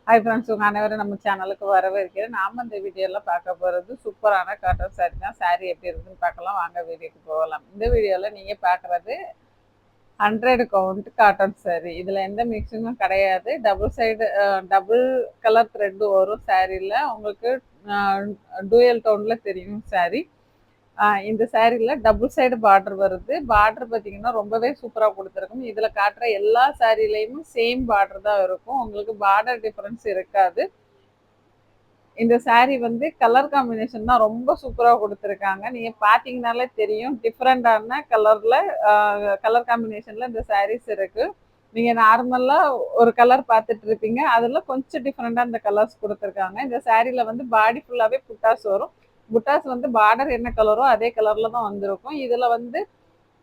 Hi friends, உங்கள் அனைவரும் நம்ம சேனலுக்கு வரவேற்கிறேன். நாம் இந்த வீடியோவில் பார்க்க போகிறது சூப்பரான காட்டன் சாரி தான். சாரி எப்படி இருக்குன்னு பார்க்கலாம், வாங்க வீடியோக்கு போகலாம். இந்த வீடியோவில் நீங்கள் பார்க்குறது 100 கவுண்ட் காட்டன் சாரி. இதில் எந்த மிக்சிங்கும் கிடையாது. Double side double colour thread வரும் சாரியில். உங்களுக்கு டூயல் டோனில் தெரியும் சாரி. இந்த சாரியில் டபுள் சைடு பார்டர் வருது. பார்டர் பார்த்தீங்கன்னா ரொம்பவே சூப்பராக கொடுத்துருக்கும். இதில் காட்டுற எல்லா சாரிலையுமே சேம் பார்டர் தான் இருக்கும். உங்களுக்கு பார்டர் டிஃப்ரென்ஸ் இருக்காது. இந்த சாரி வந்து கலர் காம்பினேஷன் தான் ரொம்ப சூப்பராக கொடுத்துருக்காங்க. நீங்கள் பார்த்தீங்கனாலே தெரியும், டிஃப்ரெண்டான கலர் காம்பினேஷனில் இந்த சாரீஸ் இருக்குது. நீங்கள் நார்மலாக ஒரு கலர் பார்த்துட்டு இருப்பீங்க, அதில் கொஞ்சம் டிஃப்ரெண்டாக இந்த கலர்ஸ் கொடுத்துருக்காங்க. இந்த சாரியில் வந்து பாடி ஃபுல்லாகவே புட்டாஸ் வரும். புட்டாஸ் வந்து பார்டர் என்ன கலரோ அதே கலரில் தான் வந்திருக்கும். இதில் வந்து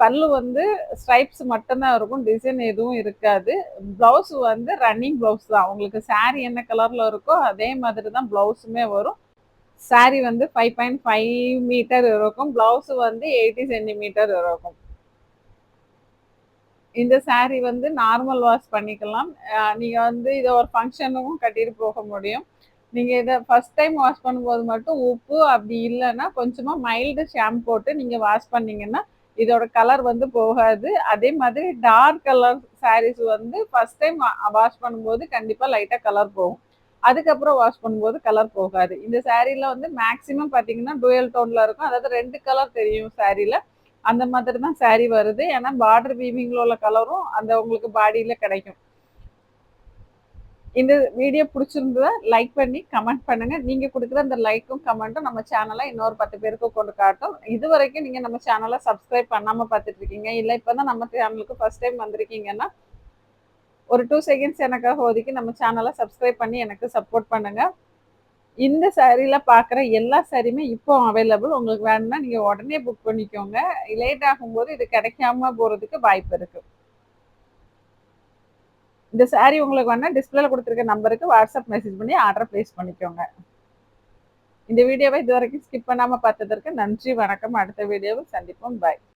பல்லு வந்து ஸ்ட்ரைப்ஸ் மட்டும்தான் இருக்கும், டிசைன் எதுவும் இருக்காது. ப்ளவுஸ் வந்து ரன்னிங் ப்ளவுஸ் தான். உங்களுக்கு சாரி என்ன கலரில் இருக்கோ அதே மாதிரி தான் ப்ளவுஸுமே வரும். சாரி வந்து 5.5 மீட்டர் இருக்கும். ப்ளவுஸ் வந்து 80 சென்டிமீட்டர் இருக்கும். இந்த சாரி வந்து நார்மல் வாஷ் பண்ணிக்கலாம். நீங்கள் வந்து இதை ஒரு ஃபங்க்ஷனுக்கும் கட்டிட்டு போக முடியும். நீங்கள் இதை ஃபஸ்ட் டைம் வாஷ் பண்ணும்போது மட்டும் உப்பு, அப்படி இல்லைன்னா கொஞ்சமாக மைல்டு ஷாம்பு போட்டு நீங்கள் வாஷ் பண்ணிங்கன்னா இதோட கலர் வந்து போகாது. அதே மாதிரி டார்க் கலர் சாரீஸ் வந்து ஃபஸ்ட் டைம் வாஷ் பண்ணும்போது கண்டிப்பாக லைட்டாக கலர் போகும். அதுக்கப்புறம் வாஷ் பண்ணும்போது கலர் போகாது. இந்த சாரியில் வந்து மேக்ஸிமம் பார்த்தீங்கன்னா டூயல் டோனில் இருக்கும். அதாவது 2 கலர் தெரியும் சாரியில். அந்த மாதிரி தான் சாரி வருது. ஏன்னா பார்டர் வீவிங்கில் உள்ள கலரும் அந்த உங்களுக்கு பாடியில் கிடைக்கும். இந்த வீடியோ பிடிச்சிருந்ததா லைக் பண்ணி கமெண்ட் பண்ணுங்க. நீங்க கொடுக்குற அந்த லைக்கும் கமெண்ட்டும் நம்ம சேனலை இன்னொரு 10 பேருக்கு கொண்டு காட்டும். இது வரைக்கும் நீங்க நம்ம சேனலை சப்ஸ்கிரைப் பண்ணாம பார்த்துட்டு இருக்கீங்க, இல்லை இப்பதான் நம்ம சேனலுக்கு ஃபர்ஸ்ட் டைம் வந்திருக்கீங்கன்னா ஒரு 2 செகண்ட்ஸ் எனக்காக ஒதுக்கி நம்ம சேனலை சப்ஸ்கிரைப் பண்ணி எனக்கு சப்போர்ட் பண்ணுங்க. இந்த சாரியில பார்க்குற எல்லா சாரியுமே இப்போ அவைலபிள். உங்களுக்கு வேணும்னா நீங்க உடனே புக் பண்ணிக்கோங்க. லேட் ஆகும்போது இது கிடைக்காம போறதுக்கு வாய்ப்பு இருக்கு. இந்த சாரி உங்களுக்கு வேணா டிஸ்பிளேல கொடுத்துருக்க நம்பருக்கு வாட்ஸ்அப் மெசேஜ் பண்ணி ஆர்டர் பிளேஸ் பண்ணிக்கோங்க. இந்த வீடியோவை இது வரைக்கும் ஸ்கிப் பண்ணாம பார்த்ததற்கு நன்றி, வணக்கம். அடுத்த வீடியோவில் சந்திப்போம். பாய்.